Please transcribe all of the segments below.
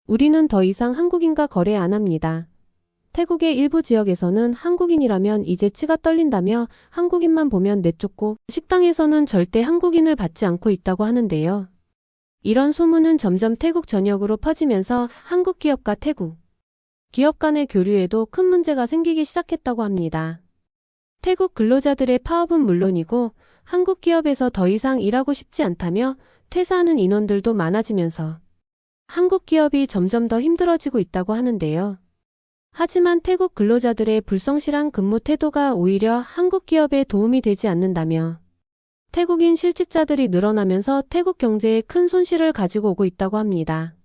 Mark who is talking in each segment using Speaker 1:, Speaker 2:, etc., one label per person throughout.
Speaker 1: 우리는 더 이상 한국인과 거래 안 합니다. 태국의 일부 지역에서는 한국인이라면 이제 치가 떨린다며 한국인만 보면 내쫓고 식당에서는 절대 한국인을 받지 않고 있다고 하는데요. 이런 소문은 점점 태국 전역으로 퍼지면서 한국 기업과 태국 기업 간의 교류에도 큰 문제가 생기기 시작했다고 합니다. 태국 근로자들의 파업은 물론이고 한국 기업에서 더 이상 일하고 싶지 않다며 퇴사하는 인원들도 많아지면서 한국 기업이 점점 더 힘들어지고 있다고 하는데요. 하지만 태국 근로자들의 불성실한 근무 태도가 오히려 한국 기업에 도움이 되지 않는다며 태국인 실직자들이 늘어나면서 태국 경제에 큰 손실을 가지고 오고 있다고 합니다.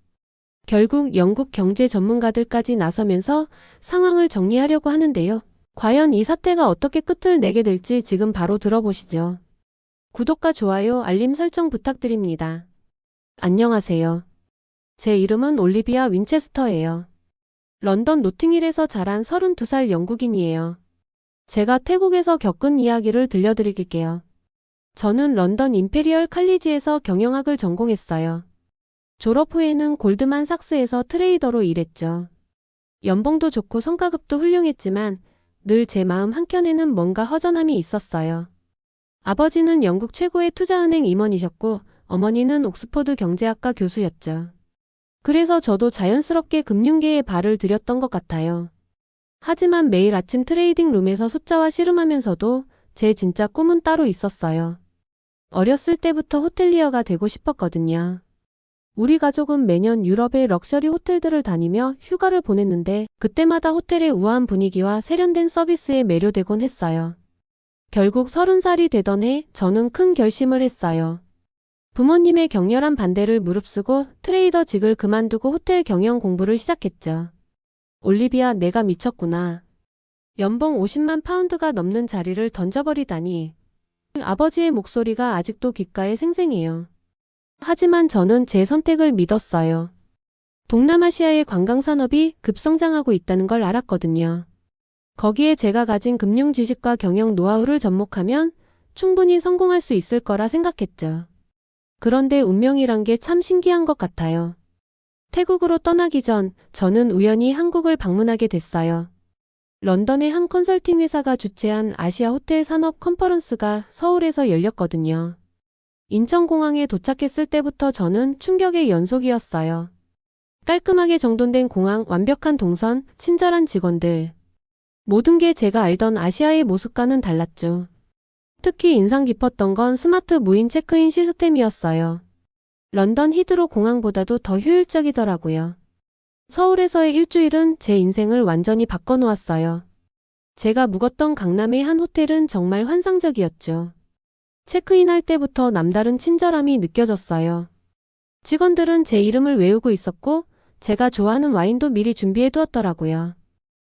Speaker 1: 결국 영국 경제 전문가들까지 나서면서 상황을 정리하려고 하는데요. 과연 이 사태가 어떻게 끝을 내게 될지 지금 바로 들어보시죠. 구독과 좋아요, 알림 설정 부탁드립니다. 안녕하세요. 제 이름은 올리비아 윈체스터예요. 런던 노팅힐에서 자란 32살 영국인이에요. 제가 태국에서 겪은 이야기를 들려드릴게요. 저는 런던 임페리얼 칼리지에서 경영학을 전공했어요. 졸업 후에는 골드만삭스에서 트레이더로 일했죠. 연봉도 좋고 성과급도 훌륭했지만 늘 제 마음 한켠에는 뭔가 허전함이 있었어요. 아버지는 영국 최고의 투자은행 임원이셨고 어머니는 옥스퍼드 경제학과 교수였죠. 그래서 저도 자연스럽게 금융계에 발을 들였던 것 같아요. 하지만 매일 아침 트레이딩 룸에서 숫자와 씨름하면서도 제 진짜 꿈은 따로 있었어요. 어렸을 때부터 호텔리어가 되고 싶었거든요. 우리 가족은 매년 유럽의 럭셔리 호텔들을 다니며 휴가를 보냈는데 그때마다 호텔의 우아한 분위기와 세련된 서비스에 매료되곤 했어요. 결국 30살이 되던 해 저는 큰 결심을 했어요. 부모님의 격렬한 반대를 무릅쓰고 트레이더직을 그만두고 호텔 경영 공부를 시작했죠. 올리비아, 내가 미쳤구나. 연봉 50만 파운드가 넘는 자리를 던져버리다니. 아버지의 목소리가 아직도 귓가에 생생해요. 하지만 저는 제 선택을 믿었어요. 동남아시아의 관광산업이 급성장하고 있다는 걸 알았거든요. 거기에 제가 가진 금융 지식과 경영 노하우를 접목하면 충분히 성공할 수 있을 거라 생각했죠. 그런데 운명이란 게 참 신기한 것 같아요. 태국으로 떠나기 전 저는 우연히 한국을 방문하게 됐어요. 런던의 한 컨설팅 회사가 주최한 아시아 호텔 산업 컨퍼런스가 서울에서 열렸거든요. 인천공항에 도착했을 때부터 저는 충격의 연속이었어요. 깔끔하게 정돈된 공항, 완벽한 동선, 친절한 직원들. 모든 게 제가 알던 아시아의 모습과는 달랐죠. 특히 인상 깊었던 건 스마트 무인 체크인 시스템이었어요. 런던 히드로 공항보다도 더 효율적이더라고요. 서울에서의 일주일은 제 인생을 완전히 바꿔놓았어요. 제가 묵었던 강남의 한 호텔은 정말 환상적이었죠. 체크인할 때부터 남다른 친절함이 느껴졌어요. 직원들은 제 이름을 외우고 있었고 제가 좋아하는 와인도 미리 준비해 두었더라고요.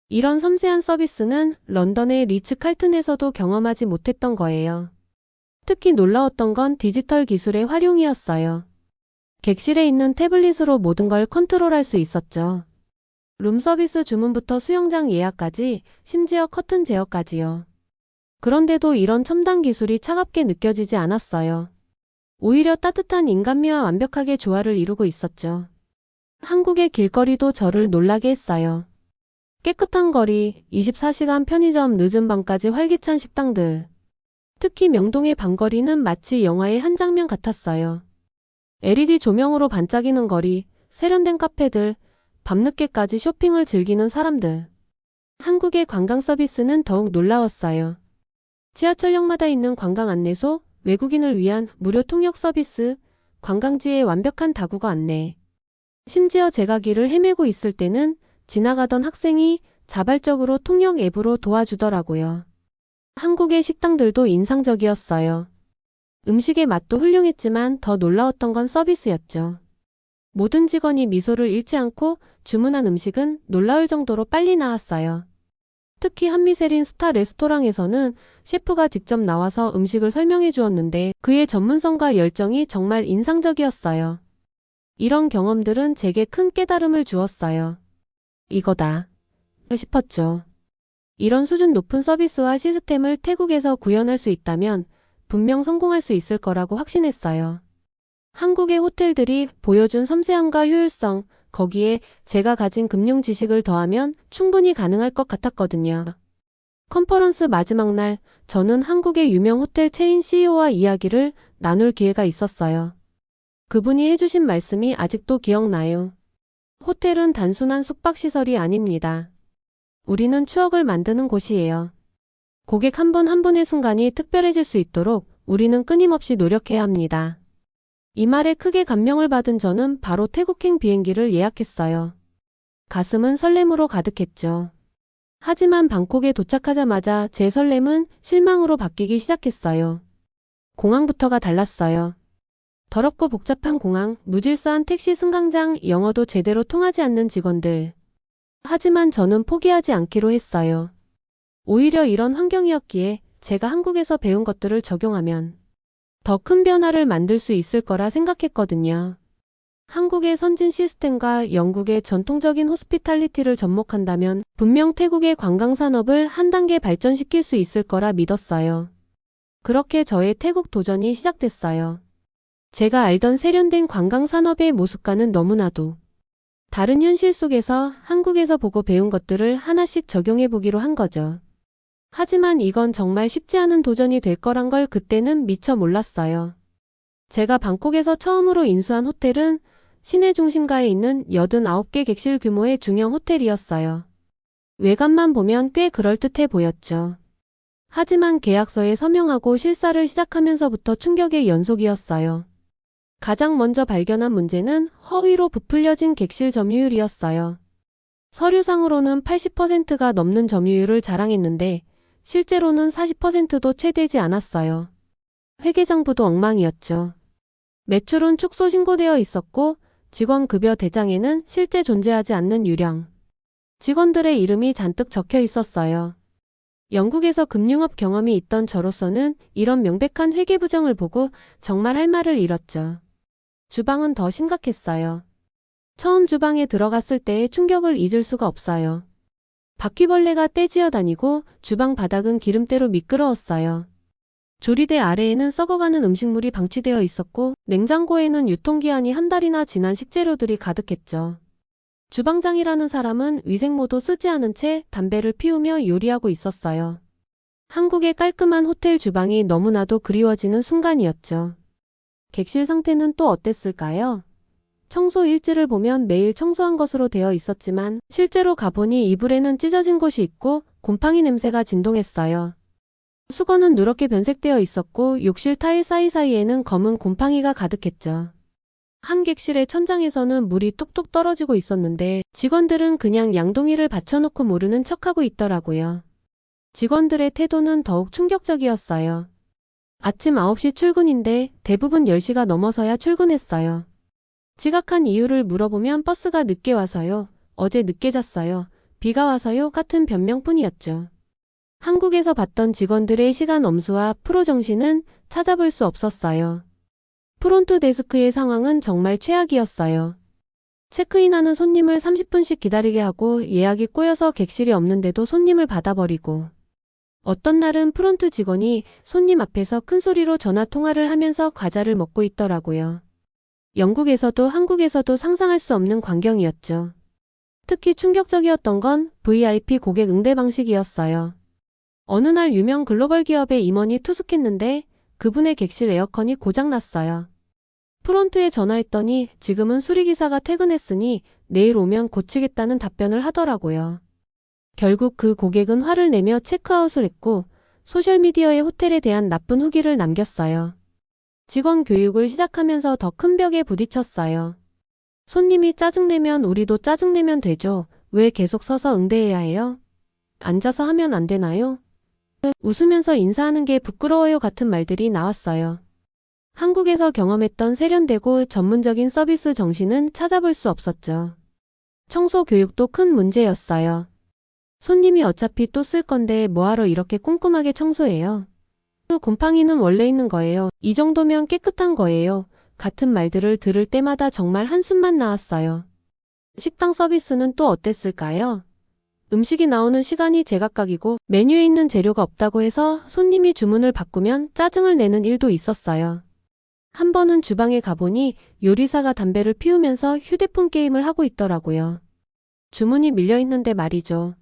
Speaker 1: 이런 섬세한 서비스는 런던의 리츠 칼튼에서도 경험하지 못했던 거예요. 특히 놀라웠던 건 디지털 기술의 활용이었어요. 객실에 있는 태블릿으로 모든 걸 컨트롤할 수 있었죠. 룸서비스 주문부터 수영장 예약까지, 심지어 커튼 제어까지요. 그런데도 이런 첨단 기술이 차갑게 느껴지지 않았어요. 오히려 따뜻한 인간미와 완벽하게 조화를 이루고 있었죠. 한국의 길거리도 저를 놀라게 했어요. 깨끗한 거리, 24시간 편의점, 늦은 밤까지 활기찬 식당들. 특히 명동의 밤거리는 마치 영화의 한 장면 같았어요. LED 조명으로 반짝이는 거리, 세련된 카페들, 밤늦게까지 쇼핑을 즐기는 사람들. 한국의 관광 서비스는 더욱 놀라웠어요. 지하철역마다 있는 관광 안내소, 외국인을 위한 무료 통역 서비스, 관광지의 완벽한 다국어 안내. 심지어 제가 길을 헤매고 있을 때는 지나가던 학생이 자발적으로 통역 앱으로 도와주더라고요. 한국의 식당들도 인상적이었어요. 음식의 맛도 훌륭했지만 더 놀라웠던 건 서비스였죠. 모든 직원이 미소를 잃지 않고 주문한 음식은 놀라울 정도로 빨리 나왔어요. 특히 한 미쉐린 스타 레스토랑에서는 셰프가 직접 나와서 음식을 설명해 주었는데 그의 전문성과 열정이 정말 인상적이었어요. 이런 경험들은 제게 큰 깨달음을 주었어요. 이거다 싶었죠. 이런 수준 높은 서비스와 시스템을 태국에서 구현할 수 있다면 분명 성공할 수 있을 거라고 확신했어요. 한국의 호텔들이 보여준 섬세함과 효율성, 거기에 제가 가진 금융 지식을 더하면 충분히 가능할 것 같았거든요. 컨퍼런스 마지막 날, 저는 한국의 유명 호텔 체인 CEO와 이야기를 나눌 기회가 있었어요. 그분이 해주신 말씀이 아직도 기억나요. 호텔은 단순한 숙박시설이 아닙니다. 우리는 추억을 만드는 곳이에요. 고객 한 분 한 분의 순간이 특별해질 수 있도록 우리는 끊임없이 노력해야 합니다. 이 말에 크게 감명을 받은 저는 바로 태국행 비행기를 예약했어요. 가슴은 설렘으로 가득했죠. 하지만 방콕에 도착하자마자 제 설렘은 실망으로 바뀌기 시작했어요. 공항부터가 달랐어요. 더럽고 복잡한 공항, 무질서한 택시 승강장, 영어도 제대로 통하지 않는 직원들. 하지만 저는 포기하지 않기로 했어요. 오히려 이런 환경이었기에 제가 한국에서 배운 것들을 적용하면 더 큰 변화를 만들 수 있을 거라 생각했거든요. 한국의 선진 시스템과 영국의 전통적인 호스피탈리티를 접목한다면 분명 태국의 관광산업을 한 단계 발전시킬 수 있을 거라 믿었어요. 그렇게 저의 태국 도전이 시작됐어요. 제가 알던 세련된 관광산업의 모습과는 너무나도 다른 현실 속에서 한국에서 보고 배운 것들을 하나씩 적용해 보기로 한 거죠. 하지만 이건 정말 쉽지 않은 도전이 될 거란 걸 그때는 미처 몰랐어요. 제가 방콕에서 처음으로 인수한 호텔은 시내 중심가에 있는 89개 객실 규모의 중형 호텔이었어요. 외관만 보면 꽤 그럴듯해 보였죠. 하지만 계약서에 서명하고 실사를 시작하면서부터 충격의 연속이었어요. 가장 먼저 발견한 문제는 허위로 부풀려진 객실 점유율이었어요. 서류상으로는 80%가 넘는 점유율을 자랑했는데 실제로는 40%도 채 되지 않았어요. 회계장부도 엉망이었죠. 매출은 축소 신고되어 있었고 직원 급여 대장에는 실제 존재하지 않는 유령 직원들의 이름이 잔뜩 적혀 있었어요. 영국에서 금융업 경험이 있던 저로서는 이런 명백한 회계 부정을 보고 정말 할 말을 잃었죠. 주방은 더 심각했어요. 처음 주방에 들어갔을 때의 충격을 잊을 수가 없어요. 바퀴벌레가 떼지어 다니고 주방 바닥은 기름때로 미끄러웠어요. 조리대 아래에는 썩어가는 음식물이 방치되어 있었고 냉장고에는 유통기한이 한 달이나 지난 식재료들이 가득했죠. 주방장이라는 사람은 위생모도 쓰지 않은 채 담배를 피우며 요리하고 있었어요. 한국의 깔끔한 호텔 주방이 너무나도 그리워지는 순간이었죠. 객실 상태는 또 어땠을까요? 청소 일지를 보면 매일 청소한 것으로 되어 있었지만 실제로 가보니 이불에는 찢어진 곳이 있고 곰팡이 냄새가 진동했어요. 수건은 누렇게 변색되어 있었고 욕실 타일 사이사이에는 검은 곰팡이가 가득했죠. 한 객실의 천장에서는 물이 뚝뚝 떨어지고 있었는데 직원들은 그냥 양동이를 받쳐놓고 모르는 척하고 있더라고요. 직원들의 태도는 더욱 충격적이었어요. 아침 9시 출근인데 대부분 10시가 넘어서야 출근했어요. 지각한 이유를 물어보면 버스가 늦게 와서요, 어제 늦게 잤어요, 비가 와서요 같은 변명뿐이었죠. 한국에서 봤던 직원들의 시간 엄수와 프로 정신은 찾아볼 수 없었어요. 프론트 데스크의 상황은 정말 최악이었어요. 체크인하는 손님을 30분씩 기다리게 하고 예약이 꼬여서 객실이 없는데도 손님을 받아버리고 어떤 날은 프론트 직원이 손님 앞에서 큰 소리로 전화 통화를 하면서 과자를 먹고 있더라고요. 영국에서도 한국에서도 상상할 수 없는 광경이었죠. 특히 충격적이었던 건 VIP 고객 응대 방식이었어요. 어느 날 유명 글로벌 기업의 임원이 투숙했는데 그분의 객실 에어컨이 고장났어요. 프론트에 전화했더니 지금은 수리기사가 퇴근했으니 내일 오면 고치겠다는 답변을 하더라고요. 결국 그 고객은 화를 내며 체크아웃을 했고 소셜미디어에 호텔에 대한 나쁜 후기를 남겼어요. 직원 교육을 시작하면서 더 큰 벽에 부딪혔어요. 손님이 짜증내면 우리도 짜증내면 되죠. 왜 계속 서서 응대해야 해요? 앉아서 하면 안 되나요? 웃으면서 인사하는 게 부끄러워요 같은 말들이 나왔어요. 한국에서 경험했던 세련되고 전문적인 서비스 정신은 찾아볼 수 없었죠. 청소 교육도 큰 문제였어요. 손님이 어차피 또 쓸 건데 뭐하러 이렇게 꼼꼼하게 청소해요? 곰팡이는 원래 있는 거예요. 이 정도면 깨끗한 거예요. 같은 말들을 들을 때마다 정말 한숨만 나왔어요. 식당 서비스는 또 어땠을까요? 음식이 나오는 시간이 제각각이고 메뉴에 있는 재료가 없다고 해서 손님이 주문을 바꾸면 짜증을 내는 일도 있었어요. 한 번은 주방에 가보니 요리사가 담배를 피우면서 휴대폰 게임을 하고 있더라고요. 주문이 밀려 있는데 말이죠.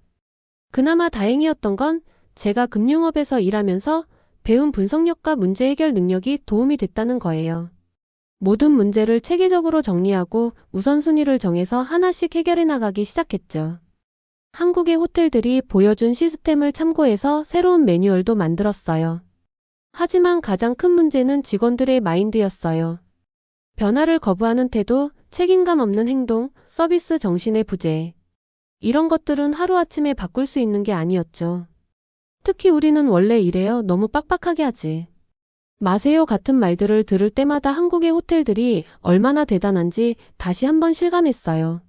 Speaker 1: 그나마 다행이었던 건 제가 금융업에서 일하면서 배운 분석력과 문제 해결 능력이 도움이 됐다는 거예요. 모든 문제를 체계적으로 정리하고 우선순위를 정해서 하나씩 해결해 나가기 시작했죠. 한국의 호텔들이 보여준 시스템을 참고해서 새로운 매뉴얼도 만들었어요. 하지만 가장 큰 문제는 직원들의 마인드였어요. 변화를 거부하는 태도, 책임감 없는 행동, 서비스 정신의 부재. 이런 것들은 하루아침에 바꿀 수 있는 게 아니었죠. 특히 우리는 원래 이래요. 너무 빡빡하게 하지 마세요 같은 말들을 들을 때마다 한국의 호텔들이 얼마나 대단한지 다시 한번 실감했어요.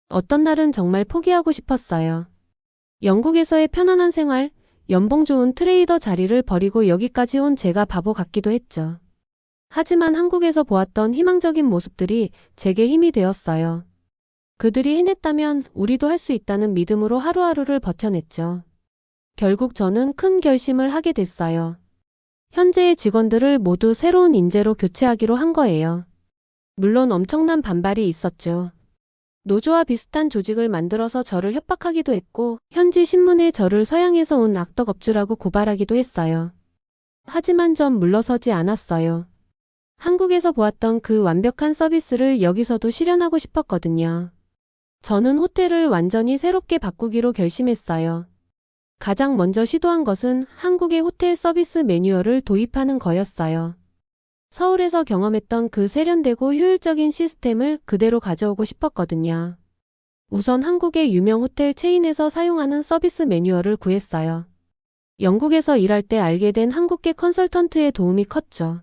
Speaker 1: 어떤 날은 정말 포기하고 싶었어요. 영국에서의 편안한 생활, 연봉 좋은 트레이더 자리를 버리고 여기까지 온 제가 바보 같기도 했죠. 하지만 한국에서 보았던 희망적인 모습들이 제게 힘이 되었어요. 그들이 해냈다면 우리도 할 수 있다는 믿음으로 하루하루를 버텨냈죠. 결국 저는 큰 결심을 하게 됐어요. 현재의 직원들을 모두 새로운 인재로 교체하기로 한 거예요. 물론 엄청난 반발이 있었죠. 노조와 비슷한 조직을 만들어서 저를 협박하기도 했고 현지 신문에 저를 서양에서 온 악덕업주라고 고발하기도 했어요. 하지만 전 물러서지 않았어요. 한국에서 보았던 그 완벽한 서비스를 여기서도 실현하고 싶었거든요. 저는 호텔을 완전히 새롭게 바꾸기로 결심했어요. 가장 먼저 시도한 것은 한국의 호텔 서비스 매뉴얼을 도입하는 거였어요. 서울에서 경험했던 그 세련되고 효율적인 시스템을 그대로 가져오고 싶었거든요. 우선 한국의 유명 호텔 체인에서 사용하는 서비스 매뉴얼을 구했어요. 영국에서 일할 때 알게 된 한국계 컨설턴트의 도움이 컸죠.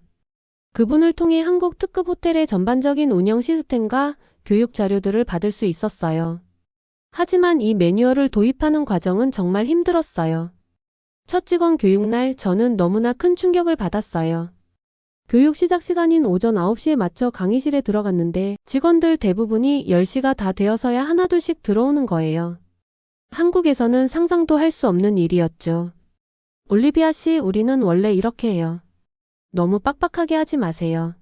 Speaker 1: 그분을 통해 한국 특급 호텔의 전반적인 운영 시스템과 교육 자료들을 받을 수 있었어요. 하지만 이 매뉴얼을 도입하는 과정은 정말 힘들었어요. 첫 직원 교육날 저는 너무나 큰 충격을 받았어요. 교육 시작 시간인 오전 9시에 맞춰 강의실에 들어갔는데 직원들 대부분이 10시가 다 되어서야 하나둘씩 들어오는 거예요. 한국에서는 상상도 할 수 없는 일이었죠. 올리비아 씨, 우리는 원래 이렇게 해요. 너무 빡빡하게 하지 마세요.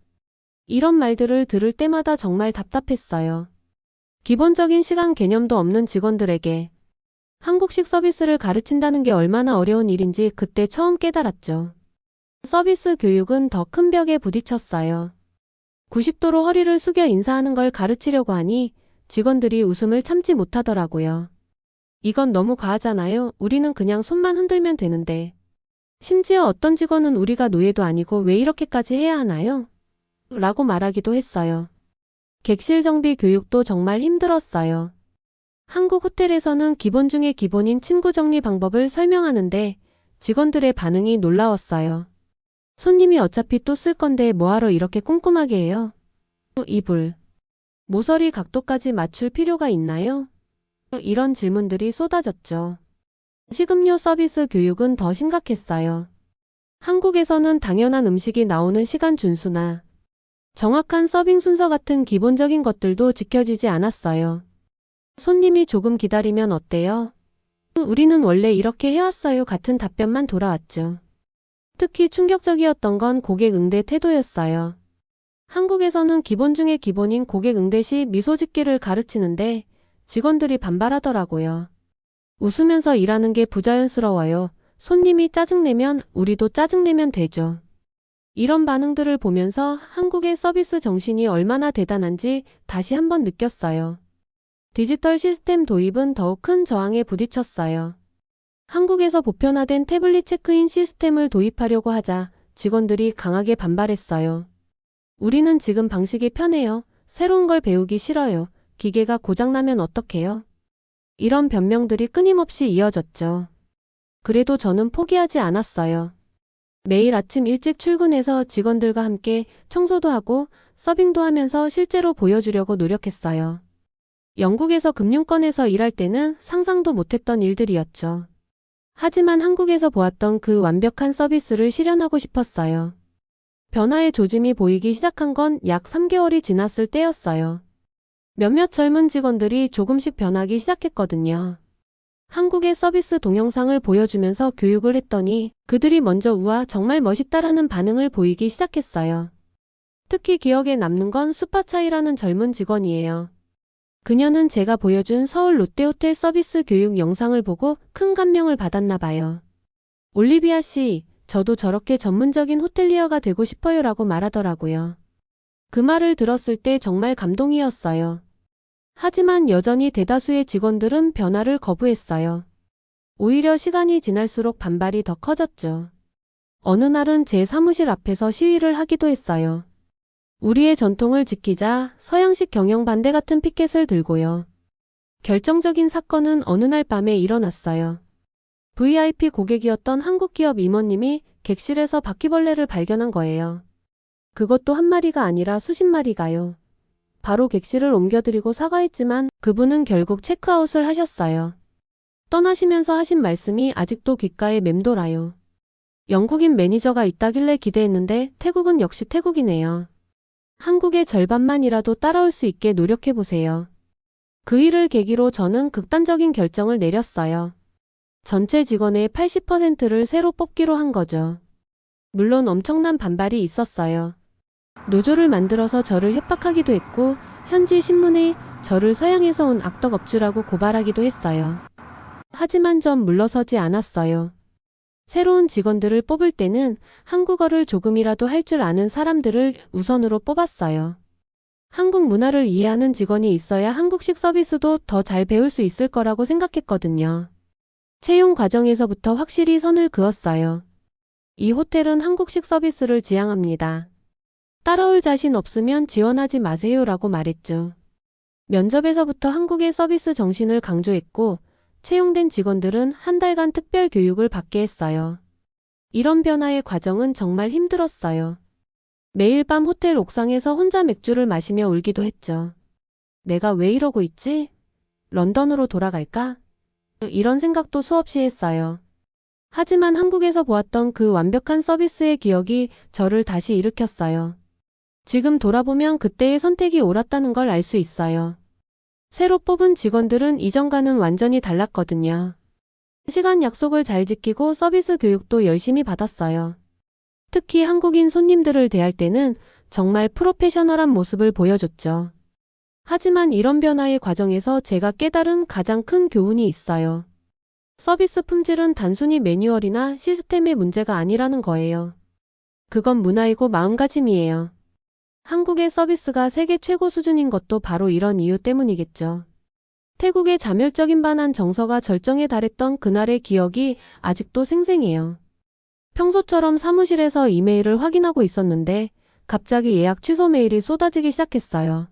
Speaker 1: 이런 말들을 들을 때마다 정말 답답했어요. 기본적인 시간 개념도 없는 직원들에게 한국식 서비스를 가르친다는 게 얼마나 어려운 일인지 그때 처음 깨달았죠. 서비스 교육은 더 큰 벽에 부딪혔어요. 90도로 허리를 숙여 인사하는 걸 가르치려고 하니 직원들이 웃음을 참지 못하더라고요. 이건 너무 과하잖아요. 우리는 그냥 손만 흔들면 되는데. 심지어 어떤 직원은 우리가 노예도 아니고 왜 이렇게까지 해야 하나요? 라고 말하기도 했어요. 객실 정비 교육도 정말 힘들었어요. 한국 호텔에서는 기본 중에 기본인 침구 정리 방법을 설명하는데 직원들의 반응이 놀라웠어요. 손님이 어차피 또 쓸 건데 뭐하러 이렇게 꼼꼼하게 해요? 이불, 모서리 각도까지 맞출 필요가 있나요? 이런 질문들이 쏟아졌죠. 식음료 서비스 교육은 더 심각했어요. 한국에서는 당연한 음식이 나오는 시간 준수나 정확한 서빙 순서 같은 기본적인 것들도 지켜지지 않았어요. 손님이 조금 기다리면 어때요? 우리는 원래 이렇게 해왔어요 같은 답변만 돌아왔죠. 특히 충격적이었던 건 고객 응대 태도였어요. 한국에서는 기본 중에 기본인 고객 응대 시 미소 짓기를 가르치는데 직원들이 반발하더라고요. 웃으면서 일하는 게 부자연스러워요. 손님이 짜증내면 우리도 짜증내면 되죠. 이런 반응들을 보면서 한국의 서비스 정신이 얼마나 대단한지 다시 한번 느꼈어요. 디지털 시스템 도입은 더욱 큰 저항에 부딪혔어요. 한국에서 보편화된 태블릿 체크인 시스템을 도입하려고 하자 직원들이 강하게 반발했어요. 우리는 지금 방식이 편해요. 새로운 걸 배우기 싫어요. 기계가 고장나면 어떡해요? 이런 변명들이 끊임없이 이어졌죠. 그래도 저는 포기하지 않았어요. 매일 아침 일찍 출근해서 직원들과 함께 청소도 하고 서빙도 하면서 실제로 보여주려고 노력했어요. 영국에서 금융권에서 일할 때는 상상도 못했던 일들이었죠. 하지만 한국에서 보았던 그 완벽한 서비스를 실현하고 싶었어요. 변화의 조짐이 보이기 시작한 건 약 3개월이 지났을 때였어요. 몇몇 젊은 직원들이 조금씩 변하기 시작했거든요. 한국의 서비스 동영상을 보여주면서 교육을 했더니 그들이 먼저 우와 정말 멋있다라는 반응을 보이기 시작했어요. 특히 기억에 남는 건 수파차이라는 젊은 직원이에요. 그녀는 제가 보여준 서울 롯데호텔 서비스 교육 영상을 보고 큰 감명을 받았나 봐요. 올리비아 씨, 저도 저렇게 전문적인 호텔리어가 되고 싶어요라고 말하더라고요. 그 말을 들었을 때 정말 감동이었어요. 하지만 여전히 대다수의 직원들은 변화를 거부했어요. 오히려 시간이 지날수록 반발이 더 커졌죠. 어느 날은 제 사무실 앞에서 시위를 하기도 했어요. 우리의 전통을 지키자, 서양식 경영 반대 같은 피켓을 들고요. 결정적인 사건은 어느 날 밤에 일어났어요. VIP 고객이었던 한국 기업 임원님이 객실에서 바퀴벌레를 발견한 거예요. 그것도 한 마리가 아니라 수십 마리가요. 바로 객실을 옮겨드리고 사과했지만 그분은 결국 체크아웃을 하셨어요. 떠나시면서 하신 말씀이 아직도 귓가에 맴돌아요. 영국인 매니저가 있다길래 기대했는데 태국은 역시 태국이네요. 한국의 절반만이라도 따라올 수 있게 노력해보세요. 그 일을 계기로 저는 극단적인 결정을 내렸어요. 전체 직원의 80%를 새로 뽑기로 한 거죠. 물론 엄청난 반발이 있었어요. 노조를 만들어서 저를 협박하기도 했고 현지 신문에 저를 서양에서 온 악덕업주라고 고발하기도 했어요. 하지만 전 물러서지 않았어요. 새로운 직원들을 뽑을 때는 한국어를 조금이라도 할 줄 아는 사람들을 우선으로 뽑았어요. 한국 문화를 이해하는 직원이 있어야 한국식 서비스도 더 잘 배울 수 있을 거라고 생각했거든요. 채용 과정에서부터 확실히 선을 그었어요. 이 호텔은 한국식 서비스를 지향합니다. 따라올 자신 없으면 지원하지 마세요라고 말했죠. 면접에서부터 한국의 서비스 정신을 강조했고 채용된 직원들은 한 달간 특별 교육을 받게 했어요. 이런 변화의 과정은 정말 힘들었어요. 매일 밤 호텔 옥상에서 혼자 맥주를 마시며 울기도 했죠. 내가 왜 이러고 있지? 런던으로 돌아갈까? 이런 생각도 수없이 했어요. 하지만 한국에서 보았던 그 완벽한 서비스의 기억이 저를 다시 일으켰어요. 지금 돌아보면 그때의 선택이 옳았다는 걸 알 수 있어요. 새로 뽑은 직원들은 이전과는 완전히 달랐거든요. 시간 약속을 잘 지키고 서비스 교육도 열심히 받았어요. 특히 한국인 손님들을 대할 때는 정말 프로페셔널한 모습을 보여줬죠. 하지만 이런 변화의 과정에서 제가 깨달은 가장 큰 교훈이 있어요. 서비스 품질은 단순히 매뉴얼이나 시스템의 문제가 아니라는 거예요. 그건 문화이고 마음가짐이에요. 한국의 서비스가 세계 최고 수준인 것도 바로 이런 이유 때문이겠죠. 태국의 자멸적인 반한 정서가 절정에 달했던 그날의 기억이 아직도 생생해요. 평소처럼 사무실에서 이메일을 확인하고 있었는데 갑자기 예약 취소 메일이 쏟아지기 시작했어요.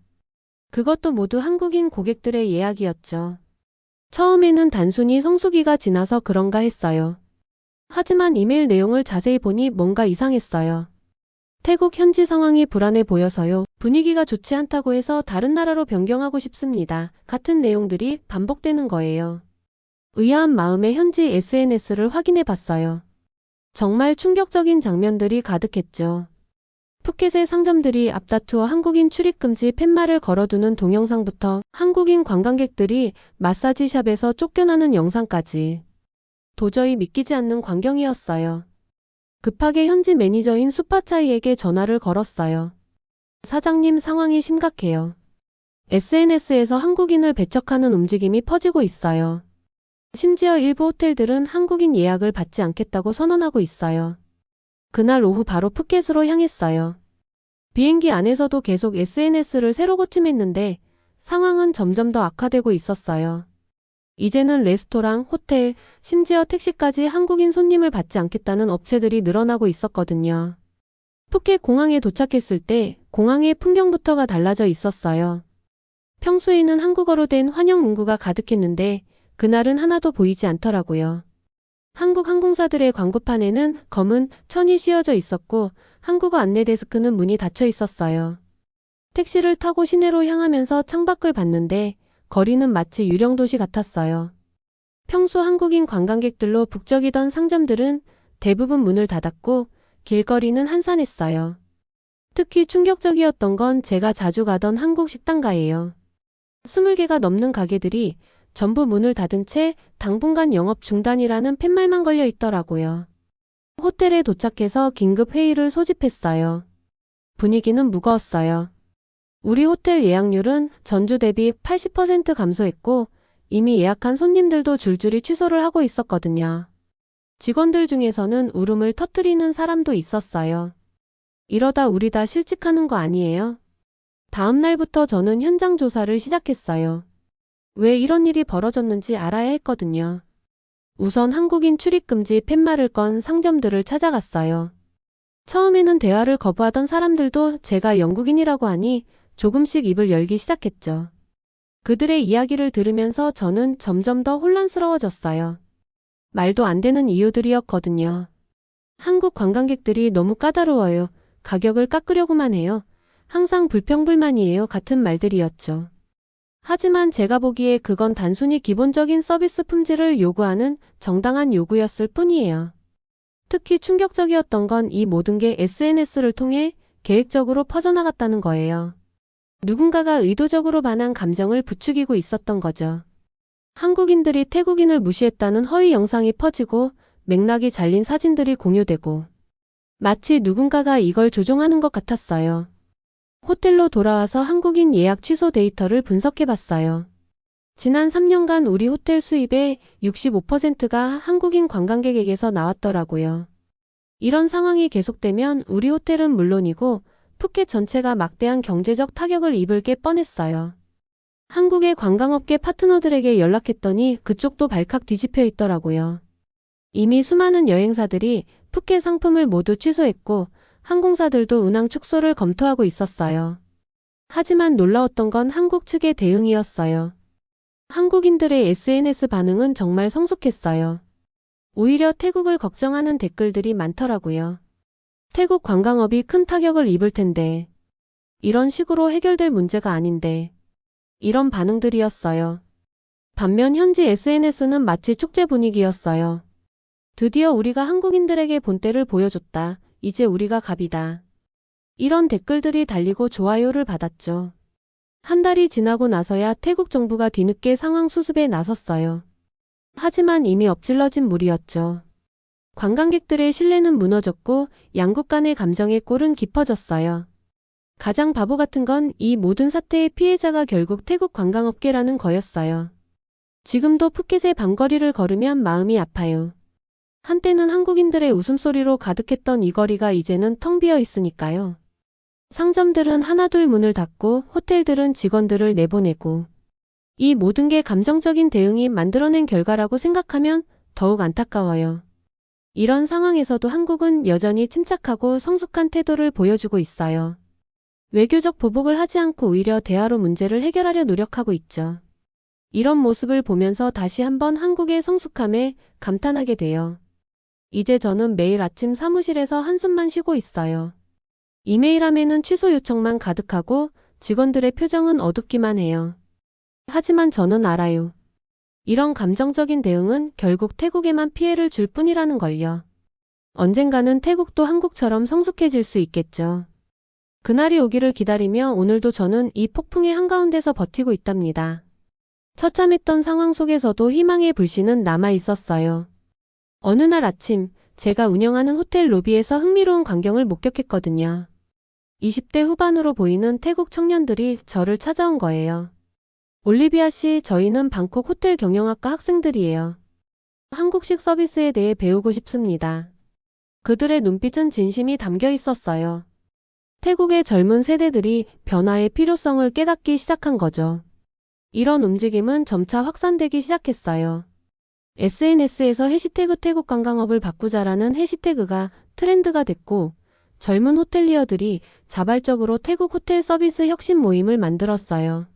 Speaker 1: 그것도 모두 한국인 고객들의 예약이었죠. 처음에는 단순히 성수기가 지나서 그런가 했어요. 하지만 이메일 내용을 자세히 보니 뭔가 이상했어요. 태국 현지 상황이 불안해 보여서요. 분위기가 좋지 않다고 해서 다른 나라로 변경하고 싶습니다. 같은 내용들이 반복되는 거예요. 의아한 마음에 현지 SNS를 확인해 봤어요. 정말 충격적인 장면들이 가득했죠. 푸켓의 상점들이 앞다투어 한국인 출입금지 팻말을 걸어두는 동영상부터 한국인 관광객들이 마사지샵에서 쫓겨나는 영상까지 도저히 믿기지 않는 광경이었어요. 급하게 현지 매니저인 수파차이에게 전화를 걸었어요. 사장님, 상황이 심각해요. SNS에서 한국인을 배척하는 움직임이 퍼지고 있어요. 심지어 일부 호텔들은 한국인 예약을 받지 않겠다고 선언하고 있어요. 그날 오후 바로 푸켓으로 향했어요. 비행기 안에서도 계속 SNS를 새로 고침했는데 상황은 점점 더 악화되고 있었어요. 이제는 레스토랑, 호텔, 심지어 택시까지 한국인 손님을 받지 않겠다는 업체들이 늘어나고 있었거든요. 푸켓 공항에 도착했을 때 공항의 풍경부터가 달라져 있었어요. 평소에는 한국어로 된 환영 문구가 가득했는데 그날은 하나도 보이지 않더라고요. 한국 항공사들의 광고판에는 검은 천이 씌워져 있었고 한국어 안내 데스크는 문이 닫혀 있었어요. 택시를 타고 시내로 향하면서 창밖을 봤는데 거리는 마치 유령도시 같았어요. 평소 한국인 관광객들로 북적이던 상점들은 대부분 문을 닫았고 길거리는 한산했어요. 특히 충격적이었던 건 제가 자주 가던 한국 식당가예요. 20개가 넘는 가게들이 전부 문을 닫은 채 당분간 영업 중단이라는 팻말만 걸려 있더라고요. 호텔에 도착해서 긴급 회의를 소집했어요. 분위기는 무거웠어요. 우리 호텔 예약률은 전주 대비 80% 감소했고 이미 예약한 손님들도 줄줄이 취소를 하고 있었거든요. 직원들 중에서는 울음을 터뜨리는 사람도 있었어요. 이러다 우리 다 실직하는 거 아니에요? 다음 날부터 저는 현장 조사를 시작했어요. 왜 이런 일이 벌어졌는지 알아야 했거든요. 우선 한국인 출입금지 팻말을 건 상점들을 찾아갔어요. 처음에는 대화를 거부하던 사람들도 제가 영국인이라고 하니 조금씩 입을 열기 시작했죠. 그들의 이야기를 들으면서 저는 점점 더 혼란스러워졌어요. 말도 안 되는 이유들이었거든요. 한국 관광객들이 너무 까다로워요. 가격을 깎으려고만 해요. 항상 불평불만이에요. 같은 말들이었죠. 하지만 제가 보기에 그건 단순히 기본적인 서비스 품질을 요구하는 정당한 요구였을 뿐이에요. 특히 충격적이었던 건 이 모든 게 SNS를 통해 계획적으로 퍼져나갔다는 거예요. 누군가가 의도적으로 반한 감정을 부추기고 있었던 거죠. 한국인들이 태국인을 무시했다는 허위 영상이 퍼지고 맥락이 잘린 사진들이 공유되고 마치 누군가가 이걸 조종하는 것 같았어요. 호텔로 돌아와서 한국인 예약 취소 데이터를 분석해봤어요. 지난 3년간 우리 호텔 수입의 65%가 한국인 관광객에게서 나왔더라고요. 이런 상황이 계속되면 우리 호텔은 물론이고 푸켓 전체가 막대한 경제적 타격을 입을 게 뻔했어요. 한국의 관광업계 파트너들에게 연락했더니 그쪽도 발칵 뒤집혀 있더라고요. 이미 수많은 여행사들이 푸켓 상품을 모두 취소했고 항공사들도 운항 축소를 검토하고 있었어요. 하지만 놀라웠던 건 한국 측의 대응이었어요. 한국인들의 SNS 반응은 정말 성숙했어요. 오히려 태국을 걱정하는 댓글들이 많더라고요. 태국 관광업이 큰 타격을 입을 텐데. 이런 식으로 해결될 문제가 아닌데. 이런 반응들이었어요. 반면 현지 SNS는 마치 축제 분위기였어요. 드디어 우리가 한국인들에게 본때를 보여줬다. 이제 우리가 갑이다. 이런 댓글들이 달리고 좋아요를 받았죠. 한 달이 지나고 나서야 태국 정부가 뒤늦게 상황 수습에 나섰어요. 하지만 이미 엎질러진 물이었죠. 관광객들의 신뢰는 무너졌고 양국 간의 감정의 골은 깊어졌어요. 가장 바보 같은 건 이 모든 사태의 피해자가 결국 태국 관광업계라는 거였어요. 지금도 푸켓의 밤거리를 걸으면 마음이 아파요. 한때는 한국인들의 웃음소리로 가득했던 이 거리가 이제는 텅 비어 있으니까요. 상점들은 하나둘 문을 닫고 호텔들은 직원들을 내보내고 이 모든 게 감정적인 대응이 만들어낸 결과라고 생각하면 더욱 안타까워요. 이런 상황에서도 한국은 여전히 침착하고 성숙한 태도를 보여주고 있어요. 외교적 보복을 하지 않고 오히려 대화로 문제를 해결하려 노력하고 있죠. 이런 모습을 보면서 다시 한번 한국의 성숙함에 감탄하게 돼요. 이제 저는 매일 아침 사무실에서 한숨만 쉬고 있어요. 이메일함에는 취소 요청만 가득하고 직원들의 표정은 어둡기만 해요. 하지만 저는 알아요. 이런 감정적인 대응은 결국 태국에만 피해를 줄 뿐이라는 걸요. 언젠가는 태국도 한국처럼 성숙해질 수 있겠죠. 그날이 오기를 기다리며 오늘도 저는 이 폭풍의 한가운데서 버티고 있답니다. 처참했던 상황 속에서도 희망의 불씨는 남아 있었어요. 어느 날 아침 제가 운영하는 호텔 로비에서 흥미로운 광경을 목격했거든요. 20대 후반으로 보이는 태국 청년들이 저를 찾아온 거예요. 올리비아 씨, 저희는 방콕 호텔 경영학과 학생들이에요. 한국식 서비스에 대해 배우고 싶습니다. 그들의 눈빛은 진심이 담겨 있었어요. 태국의 젊은 세대들이 변화의 필요성을 깨닫기 시작한 거죠. 이런 움직임은 점차 확산되기 시작했어요. SNS에서 해시태그 태국 관광업을 바꾸자라는 해시태그가 트렌드가 됐고 젊은 호텔리어들이 자발적으로 태국 호텔 서비스 혁신 모임을 만들었어요.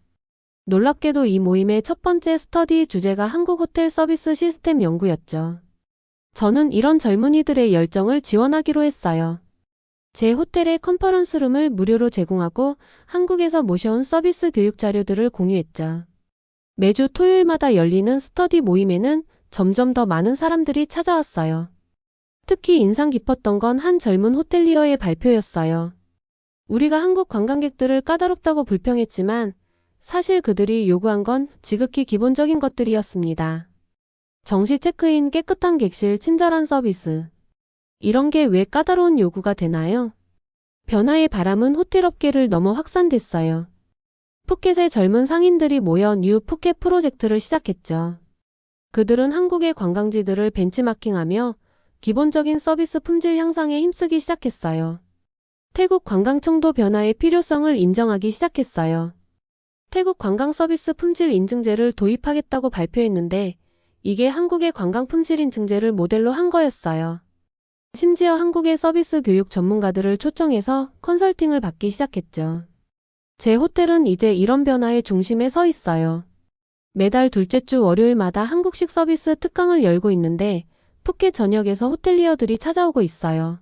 Speaker 1: 놀랍게도 이 모임의 첫 번째 스터디 주제가 한국 호텔 서비스 시스템 연구였죠. 저는 이런 젊은이들의 열정을 지원하기로 했어요. 제 호텔의 컨퍼런스룸을 무료로 제공하고 한국에서 모셔온 서비스 교육 자료들을 공유했죠. 매주 토요일마다 열리는 스터디 모임에는 점점 더 많은 사람들이 찾아왔어요. 특히 인상 깊었던 건 한 젊은 호텔리어의 발표였어요. 우리가 한국 관광객들을 까다롭다고 불평했지만 사실 그들이 요구한 건 지극히 기본적인 것들이었습니다. 정시 체크인, 깨끗한 객실, 친절한 서비스. 이런 게 왜 까다로운 요구가 되나요? 변화의 바람은 호텔업계를 넘어 확산됐어요. 푸켓의 젊은 상인들이 모여 뉴 푸켓 프로젝트를 시작했죠. 그들은 한국의 관광지들을 벤치마킹하며 기본적인 서비스 품질 향상에 힘쓰기 시작했어요. 태국 관광청도 변화의 필요성을 인정하기 시작했어요. 태국 관광 서비스 품질 인증제를 도입하겠다고 발표했는데 이게 한국의 관광 품질 인증제를 모델로 한 거였어요. 심지어 한국의 서비스 교육 전문가들을 초청해서 컨설팅을 받기 시작했죠. 제 호텔은 이제 이런 변화의 중심에 서 있어요. 매달 둘째 주 월요일마다 한국식 서비스 특강을 열고 있는데 푸켓 전역에서 호텔리어들이 찾아오고 있어요.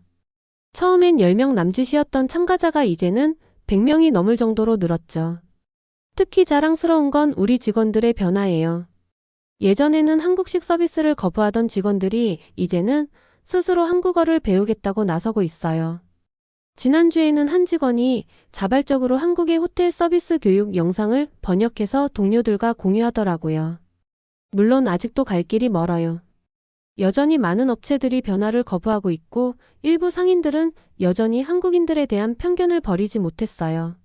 Speaker 1: 처음엔 10명 남짓이었던 참가자가 이제는 100명이 넘을 정도로 늘었죠. 특히 자랑스러운 건 우리 직원들의 변화예요. 예전에는 한국식 서비스를 거부하던 직원들이 이제는 스스로 한국어를 배우겠다고 나서고 있어요. 지난주에는 한 직원이 자발적으로 한국의 호텔 서비스 교육 영상을 번역해서 동료들과 공유하더라고요. 물론 아직도 갈 길이 멀어요. 여전히 많은 업체들이 변화를 거부하고 있고 일부 상인들은 여전히 한국인들에 대한 편견을 버리지 못했어요.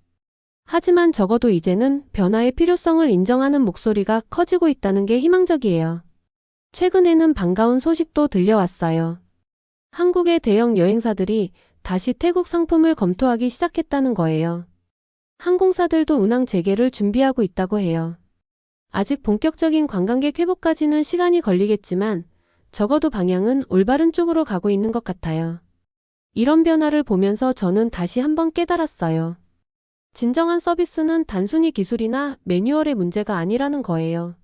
Speaker 1: 하지만 적어도 이제는 변화의 필요성을 인정하는 목소리가 커지고 있다는 게 희망적이에요. 최근에는 반가운 소식도 들려왔어요. 한국의 대형 여행사들이 다시 태국 상품을 검토하기 시작했다는 거예요. 항공사들도 운항 재개를 준비하고 있다고 해요. 아직 본격적인 관광객 회복까지는 시간이 걸리겠지만 적어도 방향은 올바른 쪽으로 가고 있는 것 같아요. 이런 변화를 보면서 저는 다시 한번 깨달았어요. 진정한 서비스는 단순히 기술이나 매뉴얼의 문제가 아니라는 거예요.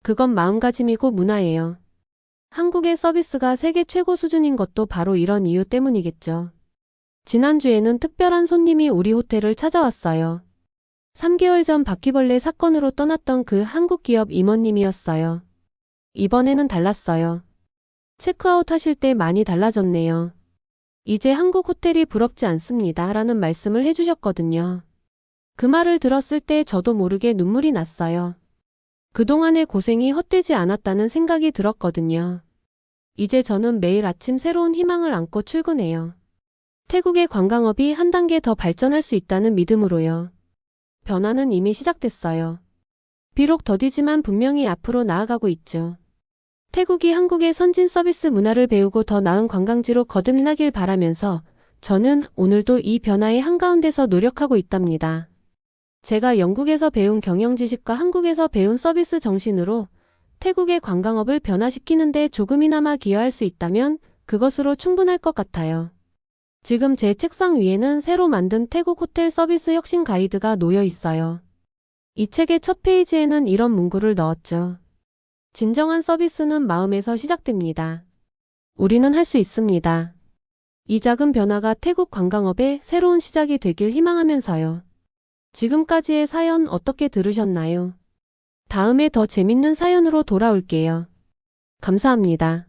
Speaker 1: 그건 마음가짐이고 문화예요. 한국의 서비스가 세계 최고 수준인 것도 바로 이런 이유 때문이겠죠. 지난주에는 특별한 손님이 우리 호텔을 찾아왔어요. 3개월 전 바퀴벌레 사건으로 떠났던 그 한국 기업 임원님이었어요. 이번에는 달랐어요. 체크아웃 하실 때 많이 달라졌네요. 이제 한국 호텔이 부럽지 않습니다. 라는 말씀을 해주셨거든요. 그 말을 들었을 때 저도 모르게 눈물이 났어요. 그동안의 고생이 헛되지 않았다는 생각이 들었거든요. 이제 저는 매일 아침 새로운 희망을 안고 출근해요. 태국의 관광업이 한 단계 더 발전할 수 있다는 믿음으로요. 변화는 이미 시작됐어요. 비록 더디지만 분명히 앞으로 나아가고 있죠. 태국이 한국의 선진 서비스 문화를 배우고 더 나은 관광지로 거듭나길 바라면서 저는 오늘도 이 변화의 한가운데서 노력하고 있답니다. 제가 영국에서 배운 경영 지식과 한국에서 배운 서비스 정신으로 태국의 관광업을 변화시키는데 조금이나마 기여할 수 있다면 그것으로 충분할 것 같아요. 지금 제 책상 위에는 새로 만든 태국 호텔 서비스 혁신 가이드가 놓여 있어요. 이 책의 첫 페이지에는 이런 문구를 넣었죠. 진정한 서비스는 마음에서 시작됩니다. 우리는 할 수 있습니다. 이 작은 변화가 태국 관광업의 새로운 시작이 되길 희망하면서요. 지금까지의 사연 어떻게 들으셨나요? 다음에 더 재밌는 사연으로 돌아올게요. 감사합니다.